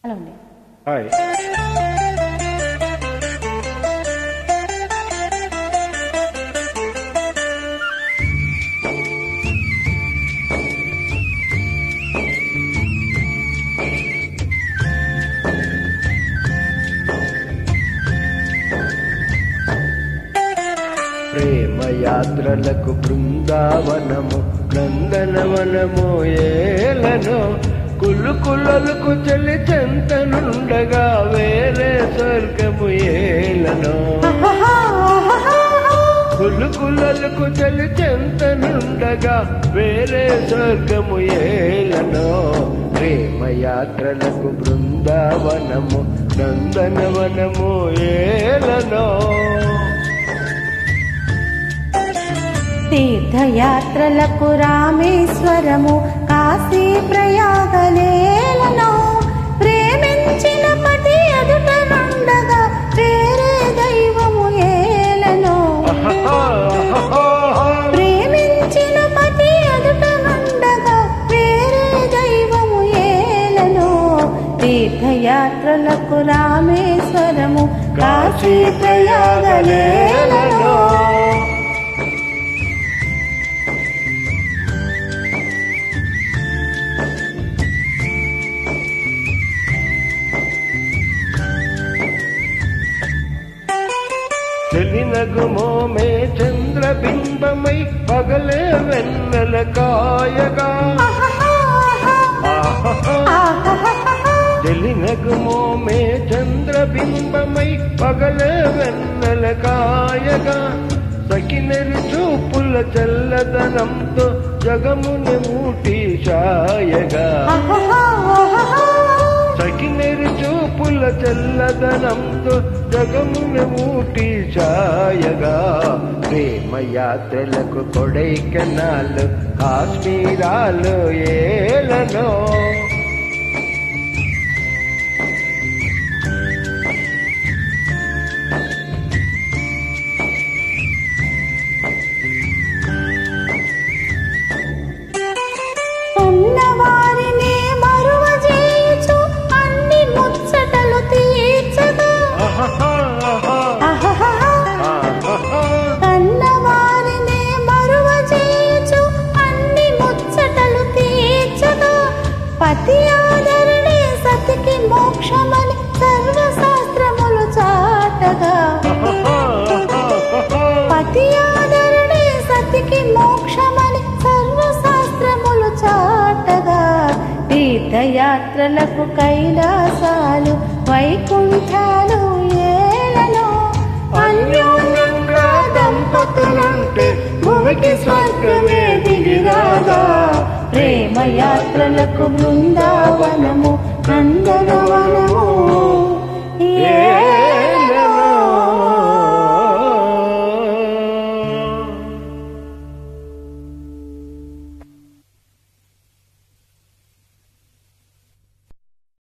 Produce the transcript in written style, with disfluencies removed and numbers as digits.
Hello అండి. Hi. ప్రేమయాత్రలకు బృందావనము నందనవనము ఏలను కుళ్ళు కుళ్ళలకు చలి చెంతనుండగా వేరే స్వర్గము ఏలను కుళ్ళు కుళ్ళలకు చలి చెంతనుండగా వేరే స్వర్గము ఏలను ప్రేమయాత్రలకు బృందావనము నందనవనము ఏలను తీర్థయాత్రలకు రామేశ్వరము కాశీ ప్రయాగలేలను ప్రేమించిన పతి ఎదుట నుండగా వేరే దైవము ఏలను ప్రేమించిన పతి ఎదుట నుండగా వేరే దైవము ఏలను తీర్థయాత్రలకు రామేశ్వరము కాశీ ప్రయాగలేలను చెలినగుమోమే చంద్రబింబమై పగలే వెన్నెల కాయగా చెలినగుమోమే చంద్రబింబమై పగలే వెన్నెల కాయగా సకినెరు చూపుల చల్లదనంతో జగముని మూటి ఛాయగా సకినెరు చూపుల చల్లదనంతో జగముని మూటి ఛాయగా ప్రేమయాత్రలకు కొడైకెనాల్ కాశ్మీరాలు ఏలను ఉన్నవారిని మరువజేయుచు అన్ని ముచ్చటలు తీర్చగా కన్నవారిని మరువజేయుచు అన్ని ముచ్చటలు తీర్చగా పతి ఆదరణే సతికి మోక్షమని సర్వశాస్త్రములు చాటగా పతి ఆదరణే సతికి మోక్షమని సర్వశాస్త్రములు చాటగా తీర్థయాత్రలకు కైలాసాలు వైకుంఠాలు ఏలను అన్యోన్యంగా దంపతులుంటే భూమికి స్వర్గమే దిగిరాగా ప్రేమయాత్రలకు బృందావనము